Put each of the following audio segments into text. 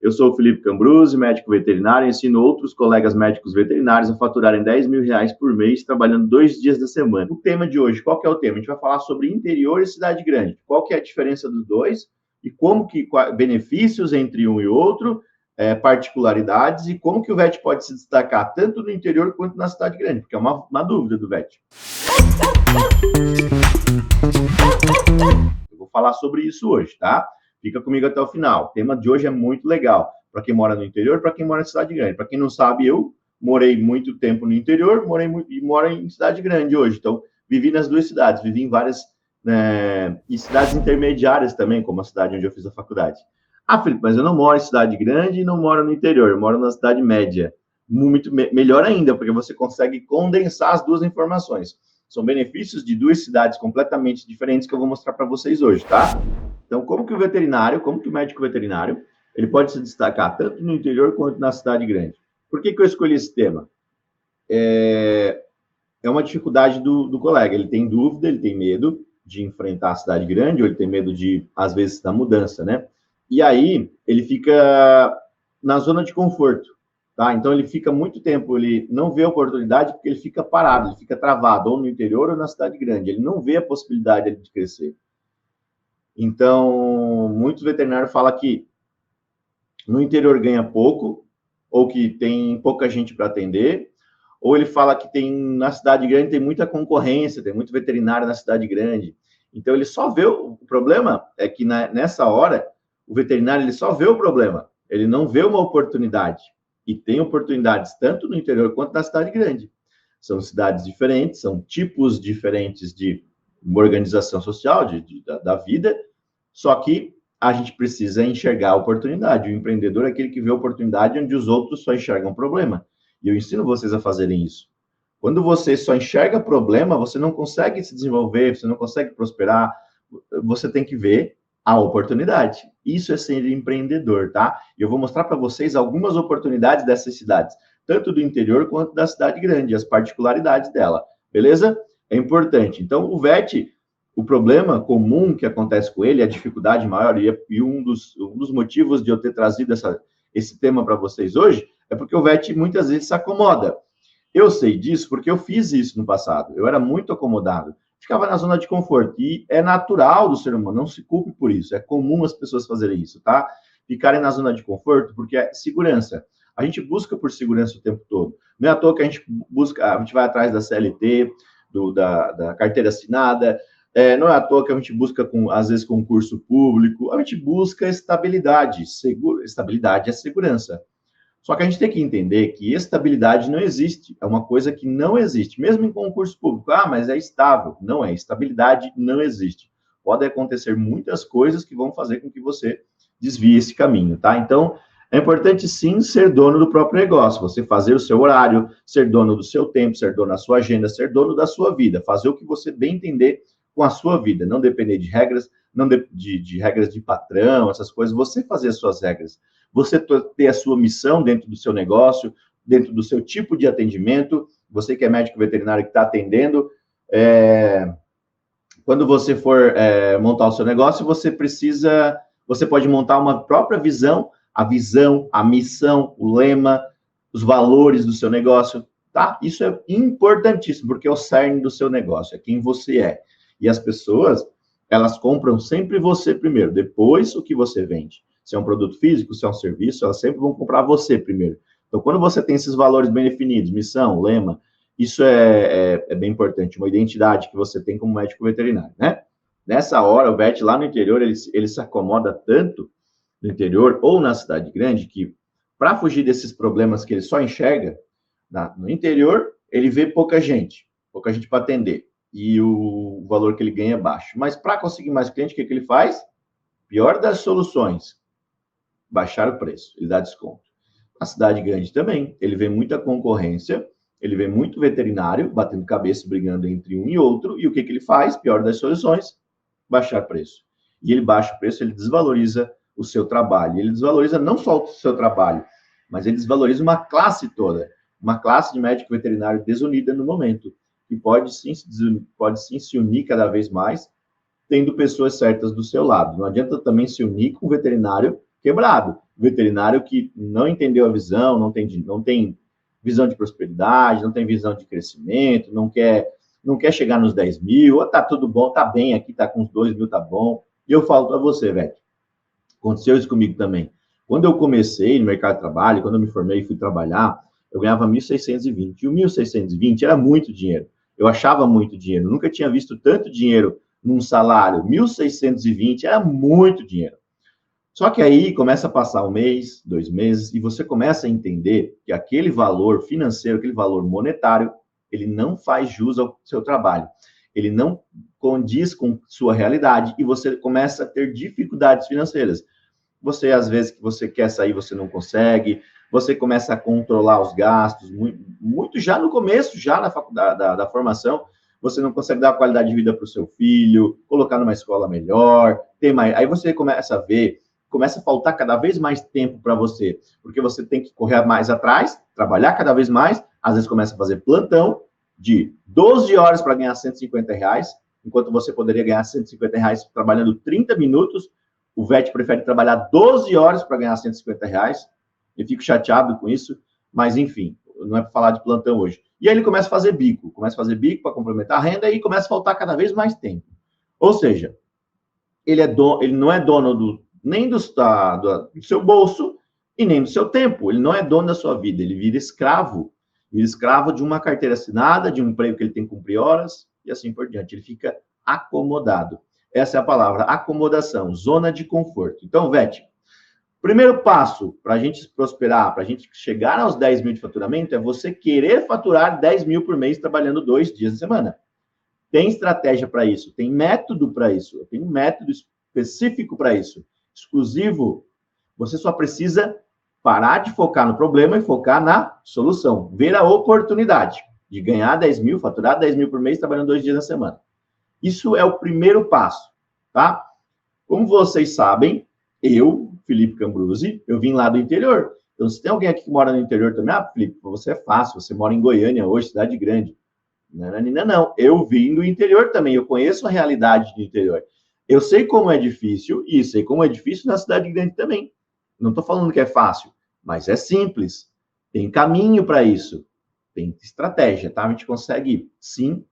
Eu sou o Felipe Cambruzzi, médico veterinário, e ensino outros colegas médicos veterinários a faturarem R$ 10.000 por mês, trabalhando 2 dias da semana. O tema de hoje, qual que é o tema? A gente vai falar sobre interior e cidade grande. Qual que é a diferença dos dois e como que benefícios entre um e outro, particularidades e como que o VET pode se destacar tanto no interior quanto na cidade grande, porque é uma dúvida do VET. Eu vou falar sobre isso hoje, tá? Fica comigo até o final. O tema de hoje é muito legal para quem mora no interior, para quem mora em cidade grande. Para quem não sabe, eu morei muito tempo no interior, e moro em cidade grande hoje. Então, vivi nas duas cidades, vivi em várias e cidades intermediárias também, como a cidade onde eu fiz a faculdade. Ah, Felipe, mas eu não moro em cidade grande e não moro no interior, eu moro na cidade média. Muito melhor ainda, porque você consegue condensar as duas informações. São benefícios de duas cidades completamente diferentes que eu vou mostrar para vocês hoje, tá? Então, como que o médico veterinário, ele pode se destacar tanto no interior quanto na cidade grande? Por que eu escolhi esse tema? É uma dificuldade do colega, ele tem dúvida, ele tem medo de enfrentar a cidade grande, ou ele tem medo de, às vezes, da mudança, né? E aí, ele fica na zona de conforto, tá? Então, ele fica muito tempo, ele não vê a oportunidade porque ele fica parado, ele fica travado, ou no interior ou na cidade grande, ele não vê a possibilidade de crescer. Então, muitos veterinários falam que no interior ganha pouco, ou que tem pouca gente para atender, ou ele fala que na cidade grande tem muita concorrência, tem muito veterinário na cidade grande. Então, ele só vê o problema, é que nessa hora, o veterinário ele só vê o problema, ele não vê uma oportunidade. E tem oportunidades tanto no interior quanto na cidade grande. São cidades diferentes, são tipos diferentes de organização social, da vida, só que a gente precisa enxergar a oportunidade. O empreendedor é aquele que vê a oportunidade onde os outros só enxergam problema. E eu ensino vocês a fazerem isso. Quando você só enxerga problema, você não consegue se desenvolver, você não consegue prosperar, você tem que ver a oportunidade. Isso é ser empreendedor, tá? E eu vou mostrar para vocês algumas oportunidades dessas cidades, tanto do interior quanto da cidade grande, as particularidades dela, beleza? É importante. Então, o VET, o problema comum que acontece com ele, a dificuldade maior, e um dos motivos de eu ter trazido esse tema para vocês hoje, é porque o VET muitas vezes se acomoda. Eu sei disso porque eu fiz isso no passado. Eu era muito acomodado. Ficava na zona de conforto. E é natural do ser humano, não se culpe por isso. É comum as pessoas fazerem isso, tá? Ficarem na zona de conforto porque é segurança. A gente busca por segurança o tempo todo. Não é à toa que a gente vai atrás da CLT, da carteira assinada. Não é à toa que a gente busca, às vezes, concurso público. A gente busca estabilidade. Estabilidade é segurança. Só que a gente tem que entender que estabilidade não existe, é uma coisa que não existe, mesmo em concurso público. Ah, mas é estável. Não é, estabilidade não existe. Pode acontecer muitas coisas que vão fazer com que você desvie esse caminho, tá? Então, é importante sim ser dono do próprio negócio, você fazer o seu horário, ser dono do seu tempo, ser dono da sua agenda, ser dono da sua vida, fazer o que você bem entender com a sua vida, não depender de regras, não de regras de patrão, essas coisas, você fazer as suas regras. Você ter a sua missão dentro do seu negócio, dentro do seu tipo de atendimento, você que é médico veterinário que está atendendo, quando você for montar o seu negócio, você pode montar uma própria visão, a missão, o lema, os valores do seu negócio, tá? Isso é importantíssimo, porque é o cerne do seu negócio, é quem você é. E as pessoas, elas compram sempre você primeiro, depois o que você vende. Se é um produto físico, se é um serviço, elas sempre vão comprar você primeiro. Então, quando você tem esses valores bem definidos, missão, lema, isso é bem importante, uma identidade que você tem como médico veterinário, né? Nessa hora, o VET lá no interior, ele se acomoda tanto no interior ou na cidade grande que, para fugir desses problemas que ele só enxerga, no interior, ele vê pouca gente para atender, e o valor que ele ganha é baixo. Mas para conseguir mais cliente, o que ele faz? Pior das soluções, baixar o preço, ele dá desconto. A cidade grande também, ele vê muita concorrência, ele vê muito veterinário batendo cabeça, brigando entre um e outro, e o que ele faz? Pior das soluções, baixar preço. E ele baixa o preço, ele desvaloriza o seu trabalho. Ele desvaloriza não só o seu trabalho, mas ele desvaloriza uma classe toda, uma classe de médico veterinário desunida no momento, que pode sim se unir cada vez mais, tendo pessoas certas do seu lado. Não adianta também se unir com um veterinário quebrado. veterinário que não entendeu a visão, não tem visão de prosperidade, não tem visão de crescimento, não quer chegar nos 10 mil, tá tudo bom, tá bem aqui, tá com uns 2 mil, tá bom. E eu falo para você, velho, aconteceu isso comigo também. Quando eu comecei no mercado de trabalho, quando eu me formei e fui trabalhar, eu ganhava 1.620. E o 1.620 era muito dinheiro. Eu achava muito dinheiro. Eu nunca tinha visto tanto dinheiro num salário. 1.620 era muito dinheiro. Só que aí começa a passar um mês, 2 meses, e você começa a entender que aquele valor financeiro, aquele valor monetário, ele não faz jus ao seu trabalho. Ele não condiz com sua realidade e você começa a ter dificuldades financeiras. Você, às vezes, que você quer sair, você não consegue, você começa a controlar os gastos, muito já no começo, já na faculdade, da formação, você não consegue dar qualidade de vida para o seu filho, colocar numa escola melhor, ter mais. Aí você começa a ver, começa a faltar cada vez mais tempo para você, porque você tem que correr mais atrás, trabalhar cada vez mais, às vezes começa a fazer plantão de 12 horas para ganhar R$ 150, enquanto você poderia ganhar R$ 150 trabalhando 30 minutos, o VET prefere trabalhar 12 horas para ganhar R$ 150. Eu fico chateado com isso, mas enfim, não é para falar de plantão hoje. E aí ele começa a fazer bico para complementar a renda e começa a faltar cada vez mais tempo. Ou seja, ele não é dono nem do seu bolso e nem do seu tempo. Ele não é dono da sua vida, ele vira escravo de uma carteira assinada, de um emprego que ele tem que cumprir horas e assim por diante. Ele fica acomodado. Essa é a palavra, acomodação, zona de conforto. Então, Vete, primeiro passo para a gente prosperar, para a gente chegar aos 10 mil de faturamento, é você querer faturar 10 mil por mês trabalhando 2 dias na semana. Tem estratégia para isso, tem método para isso, tem um método específico para isso, exclusivo. Você só precisa parar de focar no problema e focar na solução. Ver a oportunidade de ganhar 10 mil, faturar 10 mil por mês trabalhando 2 dias na semana. Isso é o primeiro passo, tá? Como vocês sabem, eu, Felipe Cambruzi, eu vim lá do interior. Então, se tem alguém aqui que mora no interior também, Felipe, você é fácil, você mora em Goiânia hoje, cidade grande. Não, eu vim do interior também, eu conheço a realidade do interior. Eu sei como é difícil, e sei como é difícil na cidade grande também. Não estou falando que é fácil, mas é simples. Tem caminho para isso. Tem estratégia, tá? A gente consegue, sim,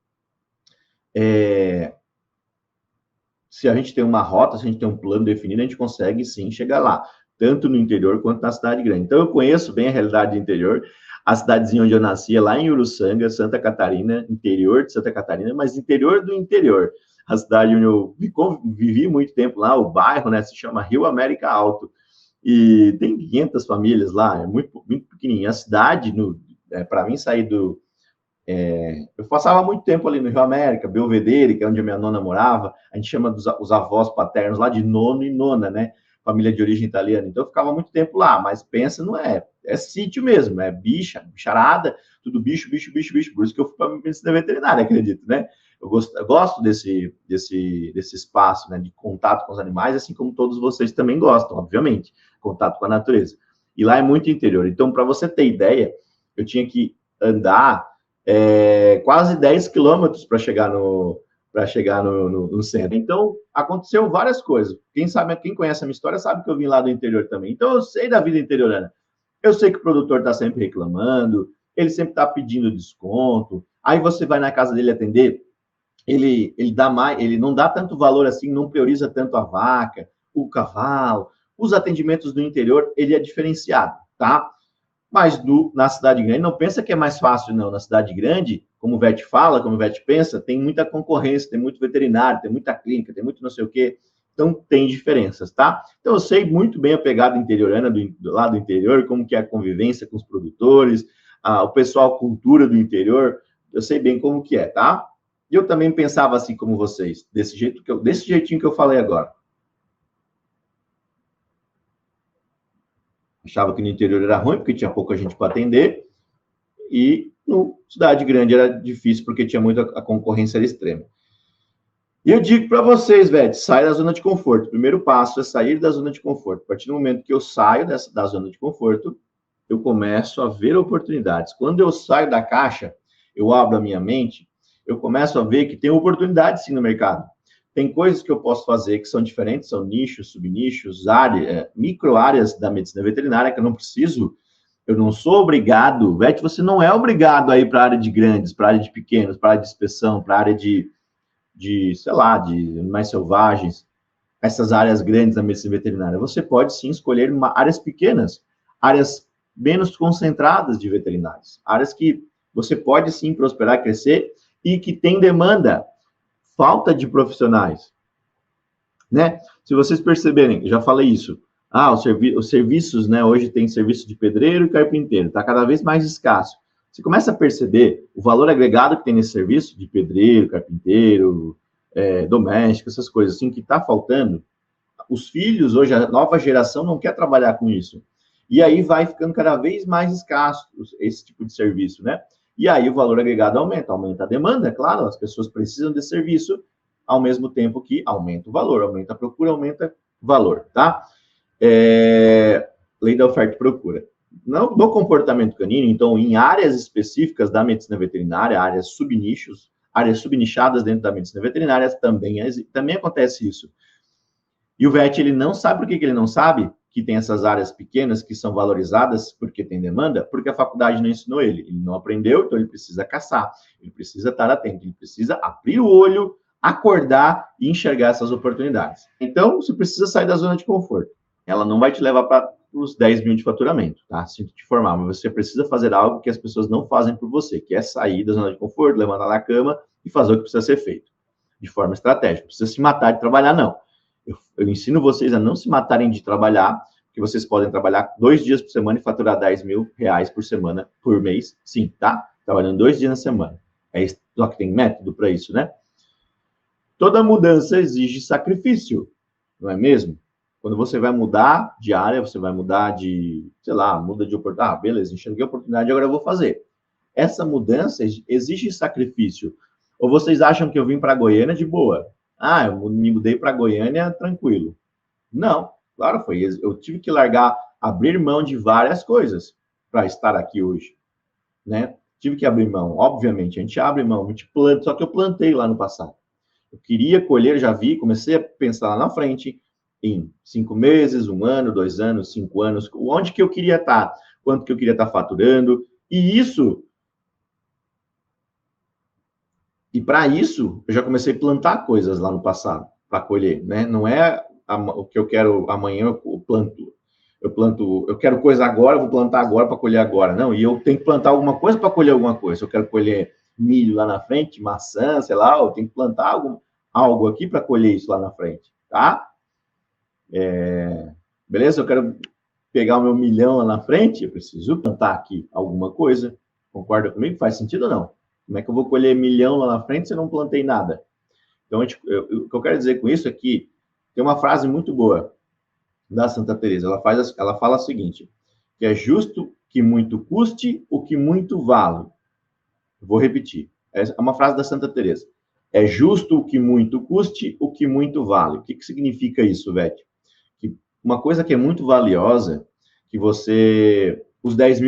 se a gente tem uma rota, se a gente tem um plano definido, a gente consegue sim chegar lá, tanto no interior quanto na cidade grande. Então, eu conheço bem a realidade do interior, a cidadezinha onde eu nasci é lá em Uruçanga, Santa Catarina, interior de Santa Catarina, mas interior do interior. A cidade onde eu vivi muito tempo lá, o bairro, né, se chama Rio América Alto, e tem 500 famílias lá, é muito, muito pequenininho. A cidade, para mim, sair do... eu passava muito tempo ali no Rio América, Belvedere, que é onde a minha nona morava. A gente chama os avós paternos lá de nono e nona, né? Família de origem italiana. Então eu ficava muito tempo lá, mas pensa, não é. É sítio mesmo, é bicharada, tudo bicho. Por isso que eu fui para a medicina veterinária, acredito, né? Eu gosto desse espaço, né? De contato com os animais, assim como todos vocês também gostam, obviamente. Contato com a natureza. E lá é muito interior. Então, para você ter ideia, eu tinha que andar quase 10 quilômetros para chegar no centro. Então, aconteceu várias coisas. Quem conhece a minha história sabe que eu vim lá do interior também. Então, eu sei da vida interiorana. Eu sei que o produtor está sempre reclamando, ele sempre está pedindo desconto. Aí você vai na casa dele atender, ele não dá tanto valor assim, não prioriza tanto a vaca, o cavalo. Os atendimentos do interior, ele é diferenciado, tá? Mas na cidade grande, não pensa que é mais fácil, não. Na cidade grande, como o Vete fala, como o Vete pensa, tem muita concorrência, tem muito veterinário, tem muita clínica, tem muito não sei o quê. Então, tem diferenças, tá? Então, eu sei muito bem a pegada interiorana lá do interior, como que é a convivência com os produtores, o pessoal, a cultura do interior, eu sei bem como que é, tá? E eu também pensava assim como vocês, desse jeitinho que eu falei agora. Achava que no interior era ruim, porque tinha pouca gente para atender, e no cidade grande era difícil, porque tinha a concorrência era extrema. E eu digo para vocês, velho, sai da zona de conforto. O primeiro passo é sair da zona de conforto. A partir do momento que eu saio da zona de conforto, eu começo a ver oportunidades. Quando eu saio da caixa, eu abro a minha mente, eu começo a ver que tem oportunidades sim no mercado. Tem coisas que eu posso fazer que são diferentes, são nichos, subnichos, áreas, micro-áreas da medicina veterinária que eu não preciso, eu não sou obrigado, Vete, você não é obrigado a ir para a área de grandes, para a área de pequenos, para a área de inspeção, para a área sei lá, de animais selvagens, essas áreas grandes da medicina veterinária. Você pode sim escolher áreas pequenas, áreas menos concentradas de veterinários, áreas que você pode sim prosperar, crescer e que tem demanda, falta de profissionais, né? Se vocês perceberem, eu já falei isso, os serviços, né? Hoje tem serviço de pedreiro e carpinteiro, está cada vez mais escasso. Você começa a perceber o valor agregado que tem nesse serviço de pedreiro, carpinteiro, doméstico, essas coisas assim, que está faltando. Os filhos, hoje, a nova geração não quer trabalhar com isso. E aí vai ficando cada vez mais escasso esse tipo de serviço, né? E aí o valor agregado aumenta a demanda, claro, as pessoas precisam desse serviço, ao mesmo tempo que aumenta o valor, aumenta a procura, aumenta o valor, tá? Lei da oferta e procura. No comportamento canino, então, em áreas específicas da medicina veterinária, áreas subnichos, áreas subnichadas dentro da medicina veterinária, também acontece isso. E o VET, ele não sabe por que ele não sabe que tem essas áreas pequenas que são valorizadas porque tem demanda, porque a faculdade não ensinou ele. Ele não aprendeu, então ele precisa caçar, ele precisa estar atento, ele precisa abrir o olho, acordar e enxergar essas oportunidades. Então, você precisa sair da zona de conforto. Ela não vai te levar para os 10 mil de faturamento, tá? Sinto te informar, mas você precisa fazer algo que as pessoas não fazem por você, que é sair da zona de conforto, levantar da cama e fazer o que precisa ser feito, de forma estratégica. Não precisa se matar de trabalhar, não. Eu ensino vocês a não se matarem de trabalhar, porque vocês podem trabalhar 2 dias por semana e faturar 10 mil reais por semana, por mês, sim, tá? Trabalhando 2 dias na semana. Só que tem método para isso, né? Toda mudança exige sacrifício, não é mesmo? Quando você vai mudar de área, você vai mudar de, sei lá, muda de oportunidade. Beleza, enxerguei a oportunidade, agora eu vou fazer. Essa mudança exige sacrifício. Ou vocês acham que eu vim para Goiânia de boa? Eu me mudei para Goiânia tranquilo. Não, claro, foi. Eu tive que largar, abrir mão de várias coisas para estar aqui hoje, né? Tive que abrir mão, obviamente, a gente abre mão, a gente planta, só que eu plantei lá no passado. Eu queria colher, já vi, comecei a pensar lá na frente, em 5 meses, 1 ano, 2 anos, 5 anos, onde que eu queria estar, quanto que eu queria estar faturando, e para isso, eu já comecei a plantar coisas lá no passado, para colher, né? Não é o que eu quero amanhã, eu planto. Eu quero coisa agora, eu vou plantar agora para colher agora. Não, e eu tenho que plantar alguma coisa para colher alguma coisa. Se eu quero colher milho lá na frente, maçã, sei lá, eu tenho que plantar algo aqui para colher isso lá na frente, tá? Beleza? Eu quero pegar o meu milhão lá na frente, eu preciso plantar aqui alguma coisa. Concorda comigo? Faz sentido ou não? Como é que eu vou colher milhão lá na frente se eu não plantei nada? Então, o que eu quero dizer com isso é que tem uma frase muito boa da Santa Teresa. Ela fala o seguinte, que é justo que muito custe o que muito vale. Vou repetir. É uma frase da Santa Teresa. É justo o que muito custe o que muito vale. O que significa isso, Vete? Que uma coisa que é muito valiosa, que você... Os 10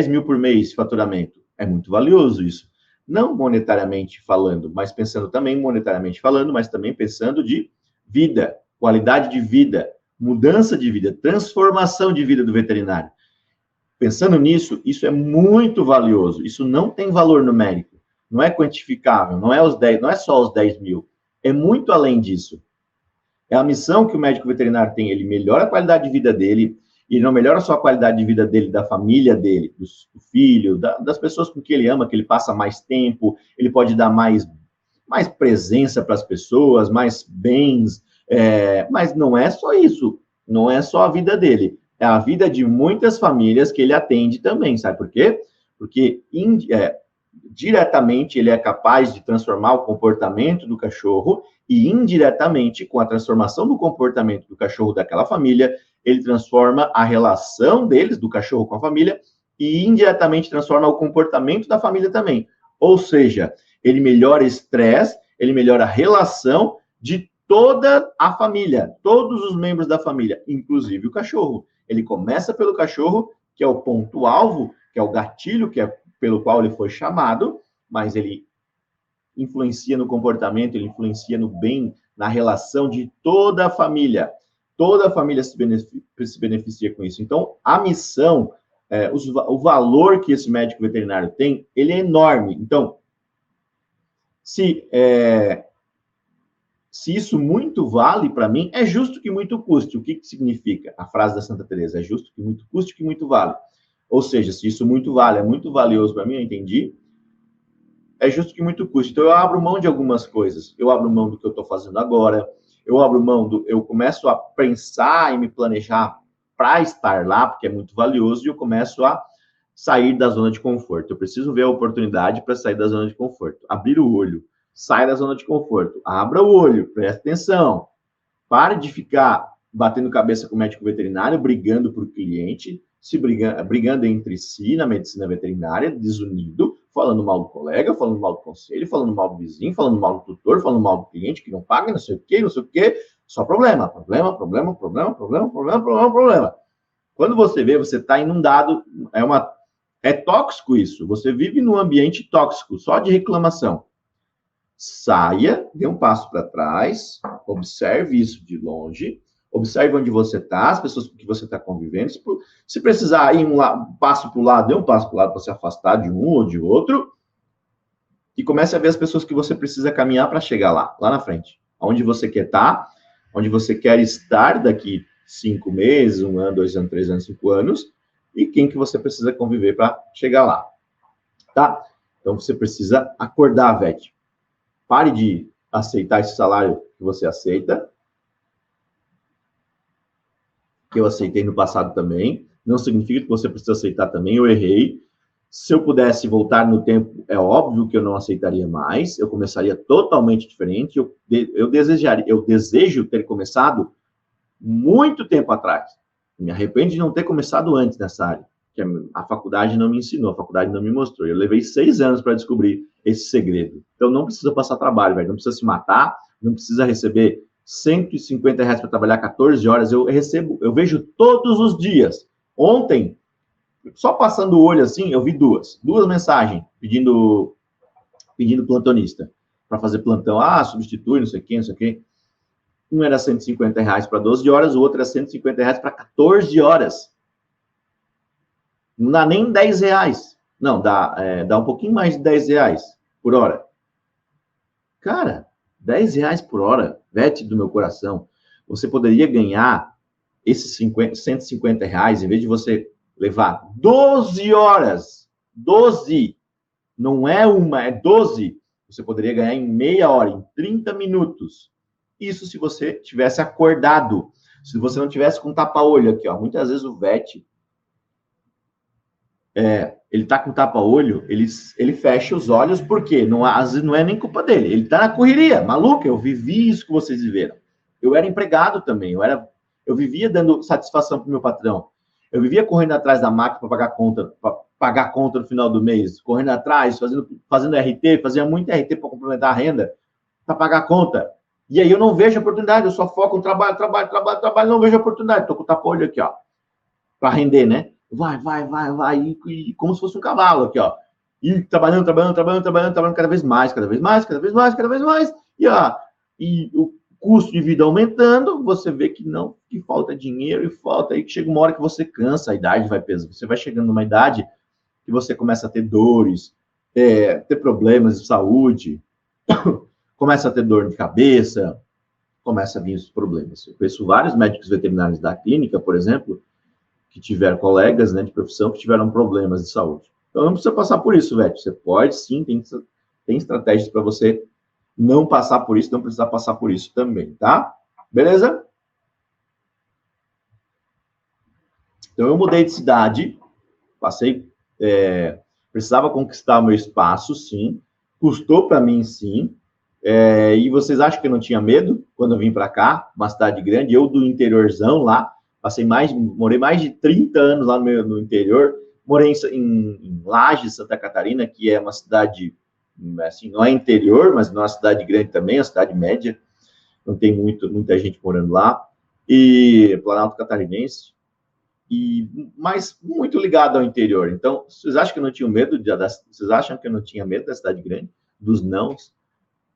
mil por mês de faturamento, é muito valioso isso. Não monetariamente falando, mas pensando também monetariamente falando, mas também pensando de vida, qualidade de vida, mudança de vida, transformação de vida do veterinário. Pensando nisso, isso é muito valioso. Isso não tem valor numérico, não é quantificável, não é só os 10 mil, é muito além disso. É a missão que o médico veterinário tem, ele melhora a qualidade de vida dele, e ele não melhora só a qualidade de vida dele, da família dele, do filho, das pessoas com que ele ama, que ele passa mais tempo, ele pode dar mais presença para as pessoas, mais bens, mas não é só isso, não é só a vida dele, é a vida de muitas famílias que ele atende também, sabe por quê? Porque diretamente ele é capaz de transformar o comportamento do cachorro e indiretamente, com a transformação do comportamento do cachorro daquela família, ele transforma a relação deles, do cachorro com a família, e indiretamente transforma o comportamento da família também. Ou seja, ele melhora o estresse, ele melhora a relação de toda a família, todos os membros da família, inclusive o cachorro. Ele começa pelo cachorro, que é o ponto-alvo, que é o gatilho, que é pelo qual ele foi chamado, mas ele influencia no comportamento, ele influencia no bem, na relação de toda a família. Toda a família se beneficia com isso. Então, a missão, o valor que esse médico veterinário tem, ele é enorme. Então, se isso muito vale para mim, é justo que muito custe. O que significa a frase da Santa Teresa? É justo que muito custe, que muito vale. Ou seja, se isso muito vale, é muito valioso para mim, eu entendi, é justo que muito custe. Então, eu abro mão de algumas coisas. Eu abro mão do que eu estou fazendo agora, eu abro mão eu começo a pensar e me planejar para estar lá, porque é muito valioso, e eu começo a sair da zona de conforto. Eu preciso ver a oportunidade para sair da zona de conforto. Abrir o olho, sai da zona de conforto. Abra o olho, preste atenção. Pare de ficar batendo cabeça com o médico veterinário, brigando por cliente, brigando entre si na medicina veterinária, desunido, falando mal do colega, falando mal do conselho, falando mal do vizinho, falando mal do tutor, falando mal do cliente que não paga, não sei o quê, não sei o quê. Só problema, problema, problema, problema, problema, problema, problema, problema. Quando você vê, você está inundado, é tóxico isso. Você vive num ambiente tóxico, só de reclamação. Saia, dê um passo para trás, observe isso de longe, observe onde você está, as pessoas com que você está convivendo. Se precisar ir um passo para o lado, dê um passo para o lado para se afastar de um ou de outro, e comece a ver as pessoas que você precisa caminhar para chegar lá na frente. Onde você quer estar, onde você quer estar daqui 5 meses, 1 ano, 2 anos, 3 anos, 5 anos, e quem que você precisa conviver para chegar lá, tá? Então, você precisa acordar, Vete. Pare de aceitar esse salário que você aceita, que eu aceitei no passado também. Não significa que você precisa aceitar também. Eu errei. Se eu pudesse voltar no tempo, é óbvio que eu não aceitaria mais. Eu começaria totalmente diferente. Eu desejo ter começado muito tempo atrás. Me arrependo de não ter começado antes nessa área, que a faculdade não me ensinou, a faculdade não me mostrou. Eu levei 6 anos para descobrir esse segredo. Então, não precisa passar trabalho, velho. Não precisa se matar, não precisa receber R$ 150 para trabalhar 14 horas. Eu vejo todos os dias. Ontem, só passando o olho assim, eu vi duas mensagens pedindo plantonista para fazer plantão. Substitui, não sei o quê, não sei o quê. Um era R$ 150 para 12 horas, o outro era R$ 150 para 14 horas. Não dá nem R$ 10. Não, dá um pouquinho mais de R$ 10 por hora. Cara, R$ 10 por hora, Vete do meu coração. Você poderia ganhar esses R$ 150, em vez de você levar 12 horas. 12. Não é uma, é 12. Você poderia ganhar em meia hora, em 30 minutos. Isso se você tivesse acordado. Se você não tivesse com tapa-olho aqui, ó. Muitas vezes o Vete, ele tá com tapa-olho, ele fecha os olhos, porque às vezes não é nem culpa dele. Ele tá na correria, maluco. Eu vivi isso que vocês viveram. Eu era empregado também. Eu vivia dando satisfação pro meu patrão. Eu vivia correndo atrás da máquina para pagar conta no final do mês, correndo atrás, fazendo RT, fazia muito RT para complementar a renda, para pagar a conta. E aí eu não vejo a oportunidade, eu só foco no trabalho, não vejo a oportunidade. Tô com o tapa-olho aqui, ó, para render, né? Vai, e como se fosse um cavalo aqui, ó. E trabalhando cada vez mais. E o custo de vida aumentando, você vê que falta dinheiro e falta aí que chega uma hora que você cansa, a idade vai pesando. Você vai chegando numa idade que você começa a ter dores, ter problemas de saúde, começa a ter dor de cabeça, começa a vir os problemas. Eu conheço vários médicos veterinários da clínica, por exemplo, que tiveram colegas, né, de profissão que tiveram problemas de saúde. Então, não precisa passar por isso, Vete. Você pode, sim, tem estratégias para você não passar por isso, não precisar passar por isso também, tá? Beleza? Então, eu mudei de cidade, precisava conquistar o meu espaço, sim, custou para mim, sim, e vocês acham que eu não tinha medo quando eu vim para cá, uma cidade grande, eu do interiorzão lá, morei mais de 30 anos lá no interior, morei em Lages, Santa Catarina, que é uma cidade, assim, não é interior, mas não é uma cidade grande também, é uma cidade média, não tem muita gente morando lá, e Planalto Catarinense, mas muito ligado ao interior. Então, vocês acham que eu não tinha medo vocês acham que eu não tinha medo da cidade grande? Dos nãos?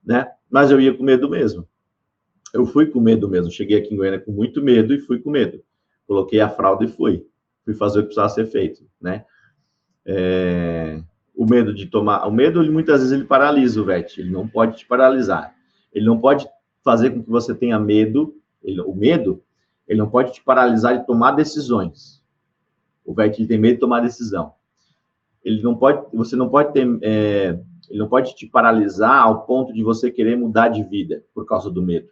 né? Mas eu ia com medo mesmo. Eu fui com medo mesmo. Cheguei aqui em Goiânia com muito medo e fui com medo. Coloquei a fralda e fui. Fui fazer o que precisava ser feito, né? O medo de tomar... O medo, ele, muitas vezes, ele paralisa o VET. Ele não pode te paralisar. Ele não pode fazer com que você tenha medo. O medo, ele não pode te paralisar de tomar decisões. O VET, ele tem medo de tomar decisão. Ele não pode... Você não pode ter... ele não pode te paralisar ao ponto de você querer mudar de vida por causa do medo.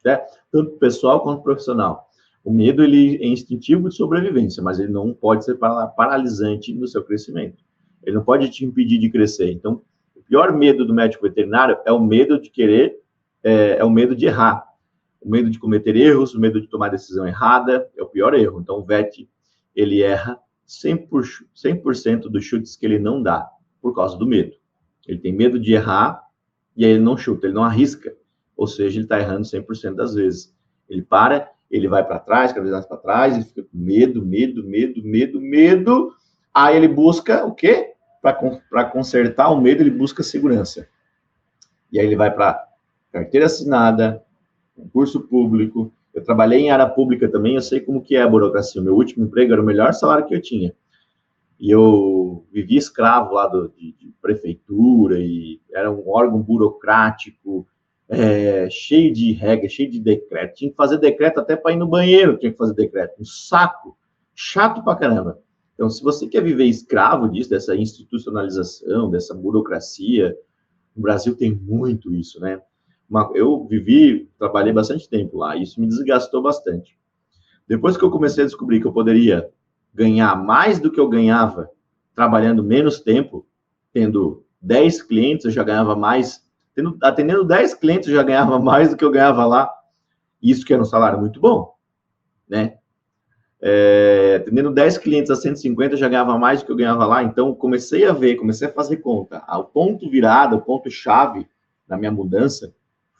Né? Tanto pessoal quanto profissional. O medo, ele é instintivo de sobrevivência, mas ele não pode ser paralisante no seu crescimento. Ele não pode te impedir de crescer. Então, o pior medo do médico veterinário é o medo de querer, é o medo de errar. O medo de cometer erros, o medo de tomar decisão errada, é o pior erro. Então, o VET, ele erra 100% dos chutes que ele não dá, por causa do medo. Ele tem medo de errar, e aí ele não chuta, ele não arrisca. Ou seja, ele está errando 100% das vezes. Ele para, ele vai para trás, cada vez mais para trás, ele fica com medo. Aí ele busca o quê? Para consertar o medo, ele busca segurança. E aí ele vai para carteira assinada, concurso público. Eu trabalhei em área pública também, eu sei como que é a burocracia. O meu último emprego era o melhor salário que eu tinha. E eu vivi escravo lá de prefeitura, e era um órgão burocrático, cheio de regras, cheio de decreto. Tinha que fazer decreto até para ir no banheiro, tinha que fazer decreto. Um saco. Chato pra caramba. Então, se você quer viver escravo disso, dessa institucionalização, dessa burocracia, no Brasil tem muito isso, né? Eu trabalhei bastante tempo lá, e isso me desgastou bastante. Depois que eu comecei a descobrir que eu poderia ganhar mais do que eu ganhava trabalhando menos tempo, tendo 10 clientes, eu já ganhava mais. Atendendo 10 clientes, eu já ganhava mais do que eu ganhava lá. Isso que era um salário muito bom, né? Atendendo 10 clientes a 150, eu já ganhava mais do que eu ganhava lá. Então, comecei a fazer conta. O ponto virado, o ponto-chave da minha mudança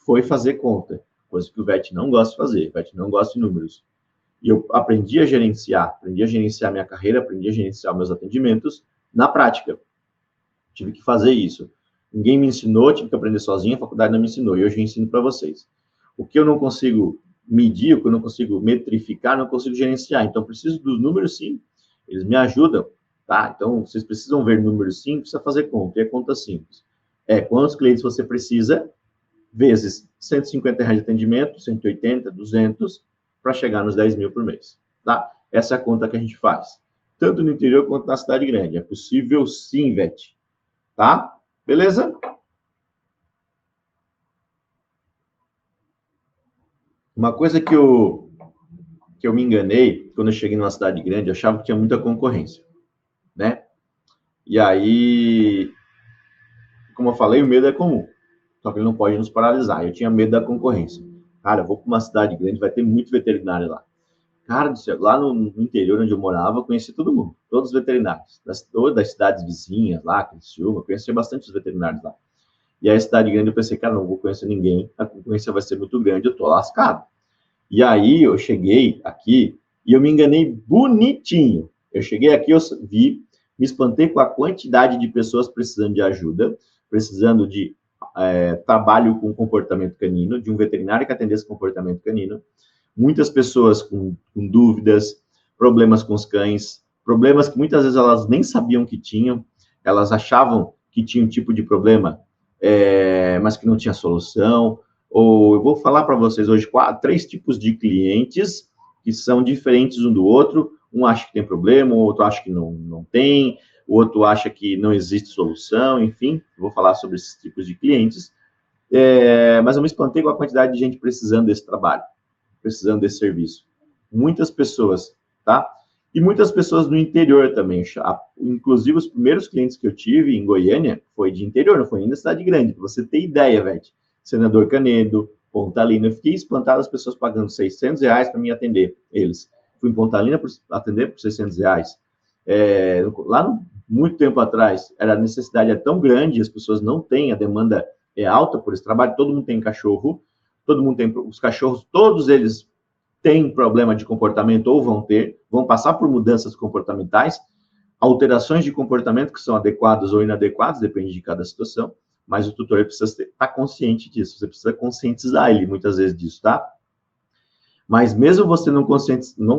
foi fazer conta. Coisa que o VET não gosta de fazer. O VET não gosta de números. E eu aprendi a gerenciar minha carreira, aprendi a gerenciar meus atendimentos na prática. Tive que fazer isso. Ninguém me ensinou, tive que aprender sozinho, a faculdade não me ensinou, e hoje eu ensino para vocês. O que eu não consigo medir, o que eu não consigo metrificar, não consigo gerenciar. Então, eu preciso dos números, sim. Eles me ajudam, tá? Então, vocês precisam ver números, sim, precisa fazer conta. E é conta simples. Quantos clientes você precisa, vezes R$150 de atendimento, 180, 200, para chegar nos 10 mil por mês, tá? Essa é a conta que a gente faz. Tanto no interior quanto na cidade grande. É possível, sim, VET. Tá? Beleza? Uma coisa que eu me enganei, quando eu cheguei numa cidade grande, eu achava que tinha muita concorrência, né? E aí, como eu falei, o medo é comum, só que ele não pode nos paralisar. Eu tinha medo da concorrência. Cara, eu vou para uma cidade grande, vai ter muito veterinário lá. Cara do céu, lá no interior onde eu morava, eu conheci todo mundo, todos os veterinários, todas as cidades vizinhas lá, Criciúma, eu conheci bastante os veterinários lá. E aí, a cidade grande, eu pensei, cara, não vou conhecer ninguém, a concorrência vai ser muito grande, eu tô lascado. E aí, eu cheguei aqui e eu me enganei bonitinho. Eu cheguei aqui, eu me espantei com a quantidade de pessoas precisando de ajuda, precisando de trabalho com comportamento canino, de um veterinário que atendesse comportamento canino. Muitas pessoas com dúvidas, problemas com os cães, problemas que muitas vezes elas nem sabiam que tinham, elas achavam que tinha um tipo de problema, mas que não tinha solução. Ou eu vou falar para vocês hoje 3 tipos de clientes que são diferentes um do outro. Um acha que tem problema, o outro acha que não tem, o outro acha que não existe solução, enfim, eu vou falar sobre esses tipos de clientes. Mas eu me espantei com a quantidade de gente precisando desse trabalho, precisando desse serviço. Muitas pessoas, tá? E muitas pessoas no interior também. Inclusive, os primeiros clientes que eu tive em Goiânia foi de interior, não foi nem da cidade grande, para você ter ideia, velho. Senador Canedo, Pontalina. Eu fiquei espantado as pessoas pagando R$600 para me atender, eles. Fui em Pontalina atender por R$600. Lá, muito tempo atrás, a necessidade é tão grande, as pessoas não têm, a demanda é alta por esse trabalho, todo mundo tem cachorro, todo mundo tem, os cachorros, todos eles têm problema de comportamento ou vão passar por mudanças comportamentais, alterações de comportamento que são adequadas ou inadequadas, depende de cada situação. mas o tutor precisa estar consciente disso, você precisa conscientizar ele muitas vezes disso, tá? Mas mesmo você não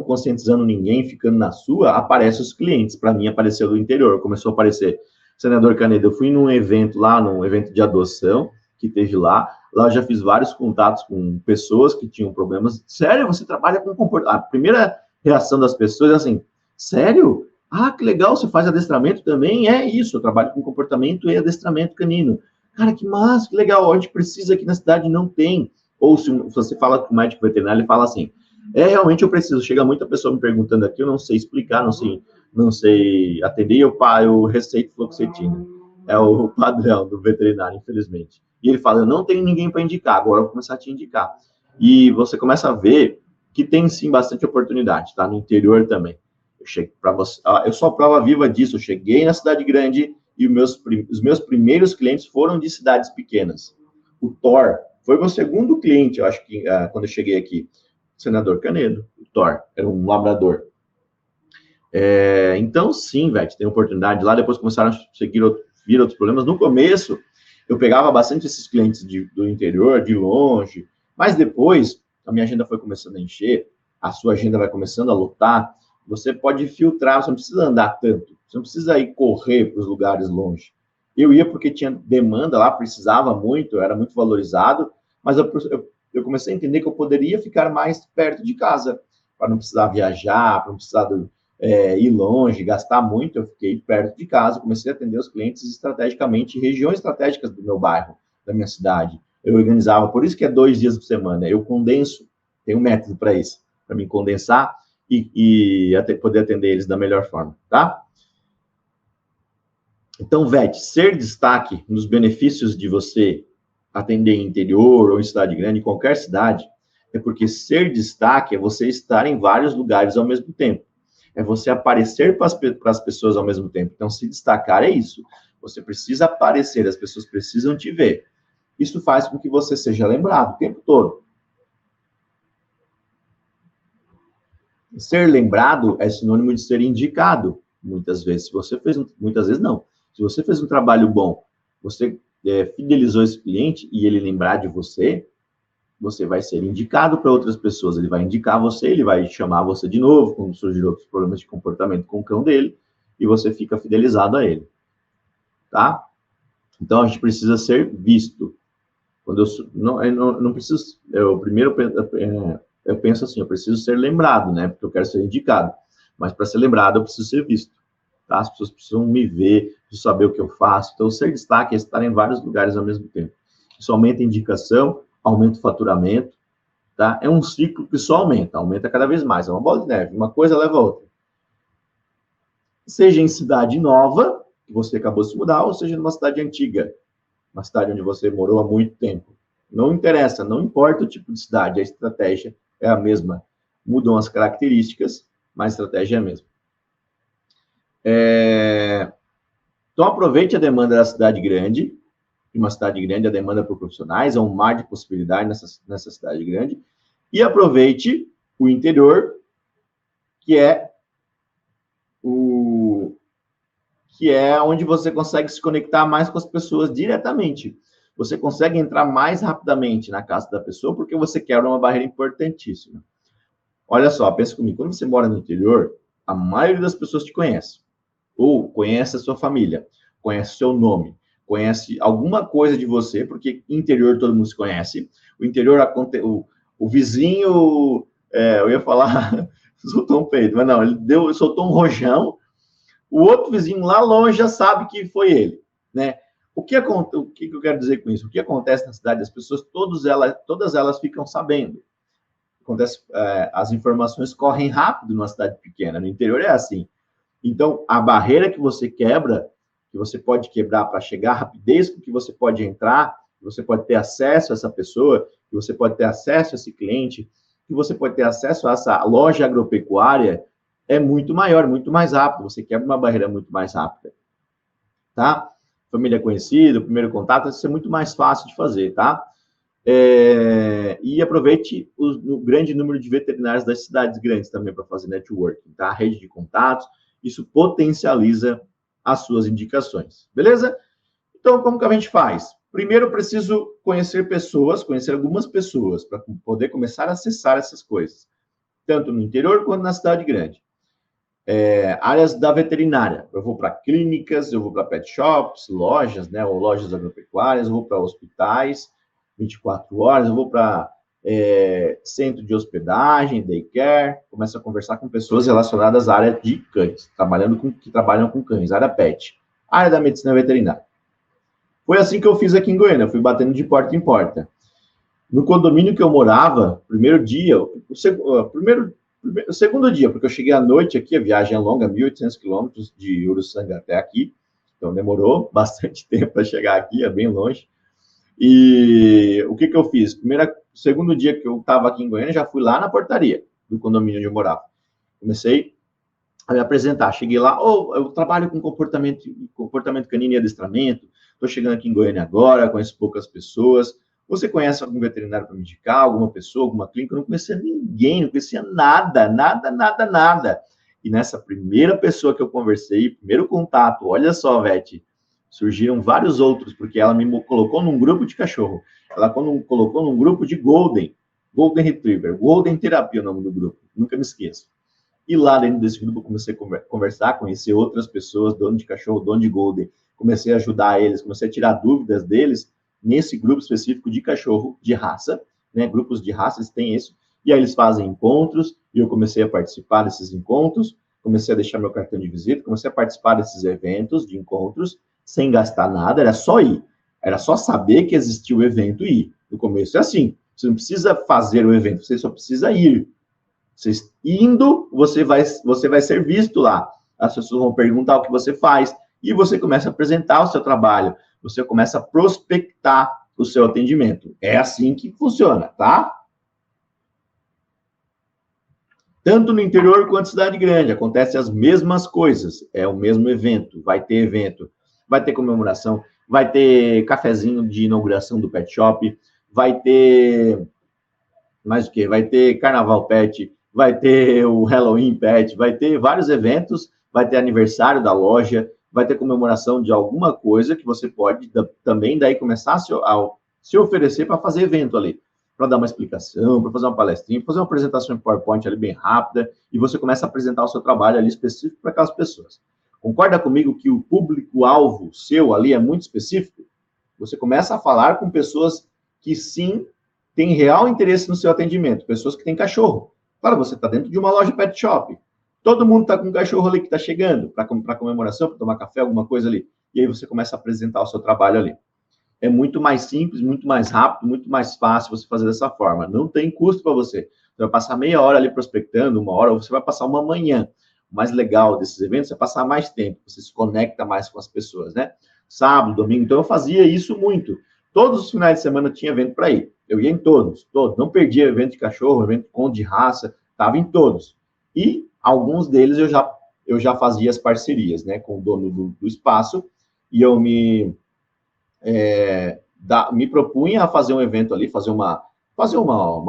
conscientizando ninguém, ficando na sua, aparecem os clientes. Para mim, apareceu do interior, começou a aparecer. Senador Canedo, eu fui num evento lá, num evento de adoção, que teve lá eu já fiz vários contatos com pessoas que tinham problemas. Sério, você trabalha com comportamento? A primeira reação das pessoas é assim, sério? Ah, que legal, você faz adestramento também? É isso, eu trabalho com comportamento e adestramento canino. Cara, que massa, que legal, a gente precisa aqui na cidade, não tem. Ou se você fala com o médico veterinário, ele fala assim, realmente eu preciso. Chega muita pessoa me perguntando aqui, eu não sei explicar, não sei atender, eu receito fluoxetina. É o padrão do veterinário, infelizmente. E ele fala, eu não tenho ninguém para indicar, agora eu vou começar a te indicar. E você começa a ver que tem, sim, bastante oportunidade, tá? No interior também. Eu sou a prova viva disso, eu cheguei na cidade grande e os meus primeiros clientes foram de cidades pequenas. O Thor foi meu segundo cliente, eu acho que quando eu cheguei aqui, Senador Canedo, o Thor, era um labrador. Então, sim, velho, tem oportunidade lá, depois começaram a vir outros problemas. No começo, eu pegava bastante esses clientes do interior, de longe, mas depois a minha agenda foi começando a encher, a sua agenda vai começando a lotar, você pode filtrar, você não precisa andar tanto, você não precisa ir correr para os lugares longe. Eu ia porque tinha demanda lá, precisava muito, era muito valorizado, mas eu comecei a entender que eu poderia ficar mais perto de casa, para não precisar viajar, para não precisar ir longe, gastar muito. Eu fiquei perto de casa, comecei a atender os clientes estrategicamente, regiões estratégicas do meu bairro, da minha cidade. Eu organizava, por isso que é 2 dias por semana, eu condenso, tem um método para isso, para me condensar e poder atender eles da melhor forma, tá? Então, Vete, ser destaque nos benefícios de você atender em interior ou em cidade grande, em qualquer cidade, é porque ser destaque é você estar em vários lugares ao mesmo tempo. É você aparecer para as pessoas ao mesmo tempo. Então, se destacar é isso. Você precisa aparecer, as pessoas precisam te ver. Isso faz com que você seja lembrado o tempo todo. Ser lembrado é sinônimo de ser indicado, muitas vezes. Muitas vezes não. Se você fez um trabalho bom, você fidelizou esse cliente e ele lembrar de você, você vai ser indicado para outras pessoas. Ele vai indicar você, ele vai chamar você de novo, quando surgir outros problemas de comportamento com o cão dele, e você fica fidelizado a ele. Tá? Então, a gente precisa ser visto. Quando eu não preciso... Eu penso assim, eu preciso ser lembrado, né? Porque eu quero ser indicado. Mas para ser lembrado, eu preciso ser visto. Tá? As pessoas precisam me ver, precisam saber o que eu faço. Então, ser destaque é estar em vários lugares ao mesmo tempo. Isso aumenta a indicação, aumenta o faturamento, tá? É um ciclo que só aumenta cada vez mais. É uma bola de neve, uma coisa leva a outra. Seja em cidade nova, que você acabou de se mudar, ou seja numa cidade antiga, uma cidade onde você morou há muito tempo. Não interessa, não importa o tipo de cidade, a estratégia é a mesma. Mudam as características, mas a estratégia é a mesma. Então, aproveite a demanda da cidade grande. Em uma cidade grande, a demanda por profissionais, é um mar de possibilidades nessa cidade grande. E aproveite o interior, que é onde você consegue se conectar mais com as pessoas diretamente. Você consegue entrar mais rapidamente na casa da pessoa, porque você quebra uma barreira importantíssima. Olha só, pensa comigo, quando você mora no interior, a maioria das pessoas te conhece, ou conhece a sua família, conhece o seu nome, conhece alguma coisa de você, porque interior todo mundo se conhece. O interior, o vizinho, eu ia falar, soltou um peido, mas não, ele soltou um rojão, o outro vizinho lá longe já sabe que foi ele, né? O que eu quero dizer com isso? O que acontece na cidade? As pessoas, todas elas ficam sabendo. As informações correm rápido numa cidade pequena, no interior é assim. Então, a barreira que você quebra, que você pode quebrar para chegar à rapidez com que você pode entrar, que você pode ter acesso a essa pessoa, que você pode ter acesso a esse cliente, que você pode ter acesso a essa loja agropecuária, é muito maior, muito mais rápido. Você quebra uma barreira muito mais rápida. Tá? Família conhecida, o primeiro contato, vai ser muito mais fácil de fazer, tá? E aproveite o grande número de veterinários das cidades grandes também para fazer networking, tá? Rede de contatos, isso potencializa as suas indicações, beleza? Então, como que a gente faz? Primeiro, eu preciso conhecer pessoas, conhecer algumas pessoas, para poder começar a acessar essas coisas, tanto no interior quanto na cidade grande. Áreas da veterinária. Eu vou para clínicas, eu vou para pet shops, lojas, né, ou lojas agropecuárias, eu vou para hospitais, 24 horas, eu vou para centro de hospedagem, daycare, começo a conversar com pessoas relacionadas à área de cães, que trabalham com cães, área pet, área da medicina veterinária. Foi assim que eu fiz aqui em Goiânia, fui batendo de porta em porta. No condomínio que eu morava, primeiro dia, o segundo dia, porque eu cheguei à noite aqui, a viagem é longa, 1.800 quilômetros de Uruçanga até aqui, então demorou bastante tempo para chegar aqui, é bem longe. E o que eu fiz? Segundo dia que eu estava aqui em Goiânia, já fui lá na portaria do condomínio onde eu morava. Comecei a me apresentar. Cheguei lá, eu trabalho com comportamento canino e adestramento, estou chegando aqui em Goiânia agora, conheço poucas pessoas. Você conhece algum veterinário para me indicar, alguma pessoa, alguma clínica? Eu não conhecia ninguém, não conhecia nada. E nessa primeira pessoa que eu conversei, primeiro contato, olha só, Vete, surgiram vários outros, porque ela me colocou num grupo de cachorro. Ela colocou num grupo de Golden Retriever, Golden Terapia é o nome do grupo, nunca me esqueço. E lá dentro desse grupo eu comecei a conversar, conhecer outras pessoas, dono de cachorro, dono de Golden, comecei a ajudar eles, comecei a tirar dúvidas deles nesse grupo específico de cachorro de raça, né? Grupos de raças têm isso, e aí eles fazem encontros, e eu comecei a participar desses encontros, comecei a deixar meu cartão de visita, comecei a participar desses eventos de encontros, sem gastar nada, era só ir. Era só saber que existia o evento e ir. No começo é assim, você não precisa fazer o evento, você só precisa ir. Você indo, você vai ser visto lá. As pessoas vão perguntar o que você faz e você começa a apresentar o seu trabalho. Você começa a prospectar o seu atendimento. É assim que funciona, tá? Tanto no interior quanto na cidade grande, acontecem as mesmas coisas. É o mesmo evento, vai ter comemoração, vai ter cafezinho de inauguração do pet shop, vai ter mais o quê? Vai ter carnaval pet, vai ter o Halloween pet, vai ter vários eventos, vai ter aniversário da loja, vai ter comemoração de alguma coisa que você pode também daí começar a se oferecer para fazer evento ali, para dar uma explicação, para fazer uma palestrinha, para fazer uma apresentação em PowerPoint ali bem rápida, e você começa a apresentar o seu trabalho ali específico para aquelas pessoas. Concorda comigo que o público-alvo seu ali é muito específico? Você começa a falar com pessoas que sim têm real interesse no seu atendimento, pessoas que têm cachorro. Claro, você está dentro de uma loja pet shop. Todo mundo está com um cachorro ali que está chegando para comemoração, para tomar café, alguma coisa ali. E aí você começa a apresentar o seu trabalho ali. É muito mais simples, muito mais rápido, muito mais fácil você fazer dessa forma. Não tem custo para você. Você vai passar meia hora ali prospectando, uma hora, ou você vai passar uma manhã. O mais legal desses eventos é passar mais tempo, você se conecta mais com as pessoas, né? Sábado, domingo, então eu fazia isso muito. Todos os finais de semana tinha evento para ir. Eu ia em todos. Não perdia evento de cachorro, evento de raça, estava em todos. E alguns deles eu já fazia as parcerias, né, com o dono do espaço, e eu me propunha a fazer um evento ali, fazer uma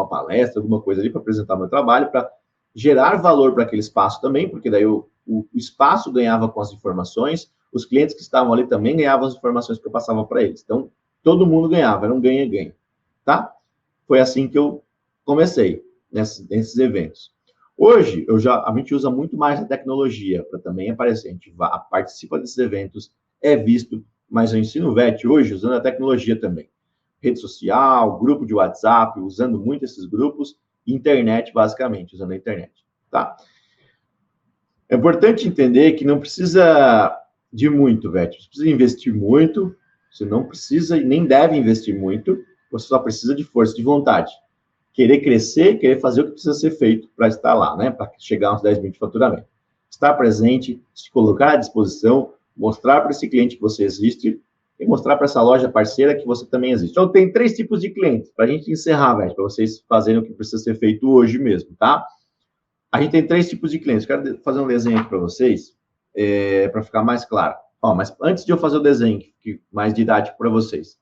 palestra, alguma coisa ali para apresentar meu trabalho, para gerar valor para aquele espaço também, porque daí o espaço ganhava com as informações, os clientes que estavam ali também ganhavam as informações que eu passava para eles. Então, todo mundo ganhava, era um ganha-ganha, tá? Foi assim que eu comecei nesses eventos. Hoje, a gente usa muito mais a tecnologia para também aparecer. A gente participa desses eventos, é visto, mas eu ensino VET hoje usando a tecnologia também. Rede social, grupo de WhatsApp, usando muito esses grupos, internet, basicamente, usando a internet, tá? É importante entender que não precisa de muito, VET. Você precisa investir muito, você não precisa e nem deve investir muito, você só precisa de força de vontade. Querer crescer, querer fazer o que precisa ser feito para estar lá, né? Para chegar aos 10 mil de faturamento. Estar presente, se colocar à disposição, mostrar para esse cliente que você existe e mostrar para essa loja parceira que você também existe. Então, tem 3 tipos de clientes, para a gente encerrar, velho, para vocês fazerem o que precisa ser feito hoje mesmo, tá? A gente tem 3 tipos de clientes. Quero fazer um desenho aqui para vocês, para ficar mais claro. Ó, mas antes de eu fazer o desenho, que mais didático para vocês.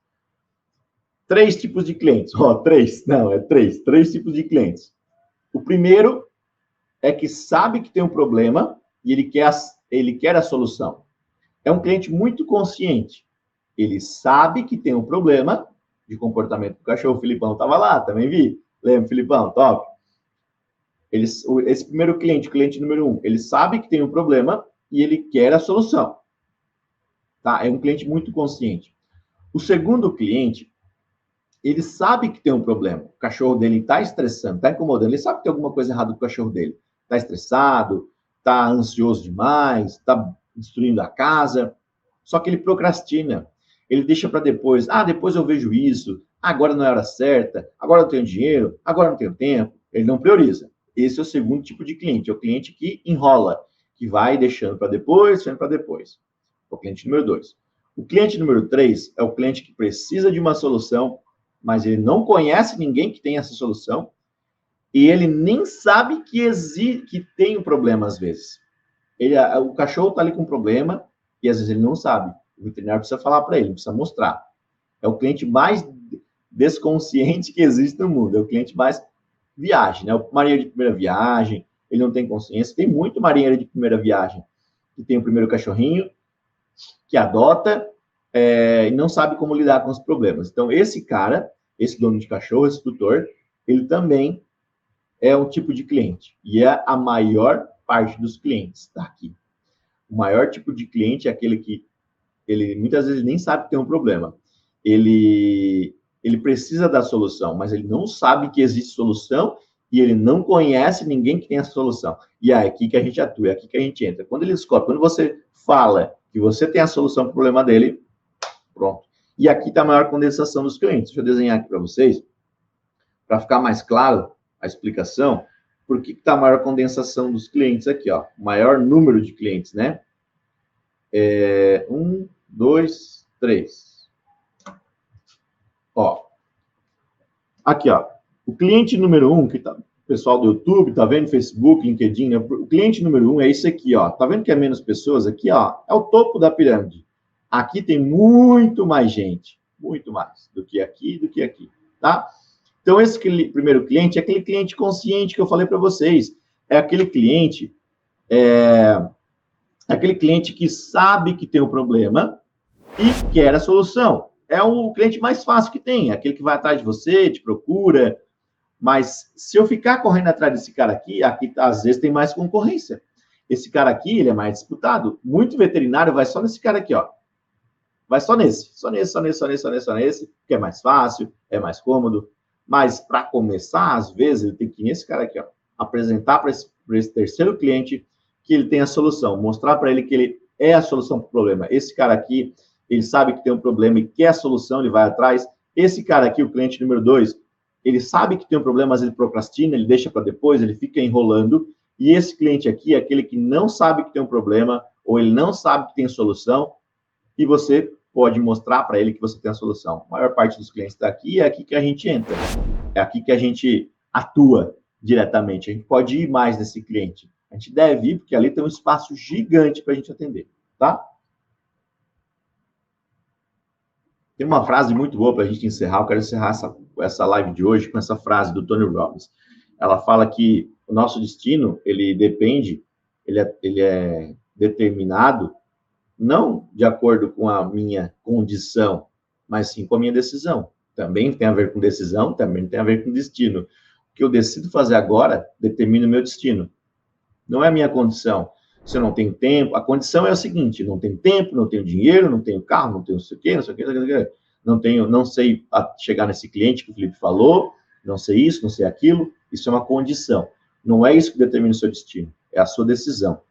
3 tipos de clientes. Ó, 3. Não, é 3. 3 tipos de clientes. O primeiro é que sabe que tem um problema e ele quer a solução. É um cliente muito consciente. Ele sabe que tem um problema de comportamento do cachorro. O Filipão estava lá, também vi. Lembra, Filipão? Top. Esse primeiro cliente, o cliente número 1, ele sabe que tem um problema e ele quer a solução. Tá? É um cliente muito consciente. O segundo cliente, ele sabe que tem um problema. O cachorro dele está estressando, está incomodando. Ele sabe que tem alguma coisa errada com o cachorro dele. Está estressado, está ansioso demais, está destruindo a casa. Só que ele procrastina. Ele deixa para depois. Ah, depois eu vejo isso. Agora não é a hora certa. Agora eu não tenho dinheiro. Agora eu não tenho tempo. Ele não prioriza. Esse é o segundo tipo de cliente. É o cliente que enrola, que vai deixando para depois, deixando para depois. É o cliente número 2. O cliente número 3 é o cliente que precisa de uma solução, mas ele não conhece ninguém que tem essa solução e ele nem sabe que tem um problema às vezes. O cachorro está ali com um problema e às vezes ele não sabe. O veterinário precisa falar para ele, precisa mostrar. É o cliente mais desconsciente que existe no mundo. É o cliente mais viagem, né? O marinheiro de primeira viagem, ele não tem consciência. Tem muito marinheiro de primeira viagem que tem o primeiro cachorrinho, que adota e não sabe como lidar com os problemas. Então, esse cara, esse dono de cachorro, esse tutor, ele também é um tipo de cliente. E é a maior parte dos clientes, tá aqui. O maior tipo de cliente é aquele que ele muitas vezes nem sabe que tem um problema. Ele precisa da solução, mas ele não sabe que existe solução e ele não conhece ninguém que tem essa solução. E é aqui que a gente atua, é aqui que a gente entra. Quando ele descobre, quando você fala que você tem a solução para o problema dele, pronto. E aqui está a maior condensação dos clientes. Deixa eu desenhar aqui para vocês, para ficar mais claro a explicação. Por que está a maior condensação dos clientes aqui? Ó? O maior número de clientes, né? 1, 2, 3. Ó. Aqui, ó. O cliente número 1, que tá, o pessoal do YouTube, tá vendo? Facebook, LinkedIn, né? O cliente número 1 é isso aqui, ó. Tá vendo que é menos pessoas? Aqui, ó, é o topo da pirâmide. Aqui tem muito mais gente, muito mais do que aqui, tá? Então, esse primeiro cliente é aquele cliente consciente que eu falei para vocês. É aquele cliente, aquele cliente que sabe que tem um problema e quer a solução. É o cliente mais fácil que tem, aquele que vai atrás de você, te procura. Mas se eu ficar correndo atrás desse cara aqui às vezes tem mais concorrência. Esse cara aqui, ele é mais disputado. Muito veterinário vai só nesse cara aqui, ó. Vai só nesse, que é mais fácil, é mais cômodo. Mas para começar, às vezes, ele tem que ir nesse cara aqui, ó, apresentar para esse terceiro cliente que ele tem a solução, mostrar para ele que ele é a solução para o problema. Esse cara aqui, ele sabe que tem um problema e quer a solução, ele vai atrás. Esse cara aqui, o cliente número 2, ele sabe que tem um problema, mas ele procrastina, ele deixa para depois, ele fica enrolando. E esse cliente aqui é aquele que não sabe que tem um problema, ou ele não sabe que tem solução, e você pode mostrar para ele que você tem a solução. A maior parte dos clientes está aqui, é aqui que a gente entra. É aqui que a gente atua diretamente. A gente pode ir mais nesse cliente. A gente deve ir, porque ali tem um espaço gigante para a gente atender, tá? Tem uma frase muito boa para a gente encerrar. Eu quero encerrar essa live de hoje com essa frase do Tony Robbins. Ela fala que o nosso destino, ele depende, ele é determinado não de acordo com a minha condição, mas sim com a minha decisão. Também tem a ver com decisão, também tem a ver com destino. O que eu decido fazer agora determina o meu destino. Não é a minha condição. Se eu não tenho tempo, a condição é o seguinte: não tenho tempo, não tenho dinheiro, não tenho carro, não tenho não sei o quê, não sei o quê, não sei chegar nesse cliente que o Felipe falou, não sei isso, não sei aquilo. Isso é uma condição. Não é isso que determina o seu destino, é a sua decisão.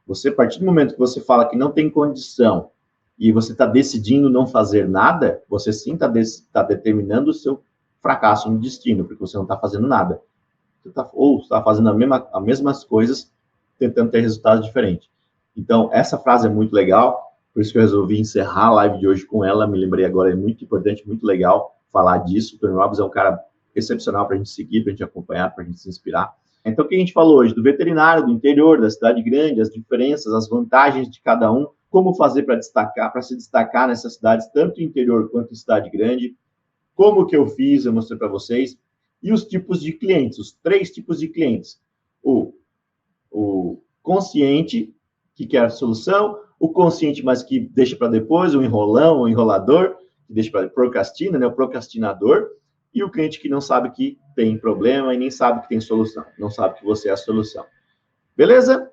Você, a partir do momento que você fala que não tem condição e você está decidindo não fazer nada, você sim está determinando o seu fracasso no destino, porque você não está fazendo nada. Você está fazendo as mesmas coisas, tentando ter resultados diferentes. Então, essa frase é muito legal, por isso que eu resolvi encerrar a live de hoje com ela. Me lembrei agora, é muito importante, muito legal falar disso. O Tony Robbins é um cara excepcional para a gente seguir, para a gente acompanhar, para a gente se inspirar. Então, o que a gente falou hoje? Do veterinário, do interior, da cidade grande, as diferenças, as vantagens de cada um, como fazer para se destacar nessas cidades, tanto interior quanto em cidade grande, como que eu fiz, eu mostrei para vocês, e os tipos de clientes, os 3 tipos de clientes. O consciente, que quer a solução, o consciente, mas que deixa para depois, o enrolão, o enrolador, que deixa para procrastina, né? O procrastinador, e o cliente que não sabe que tem problema e nem sabe que tem solução, não sabe que você é a solução. Beleza?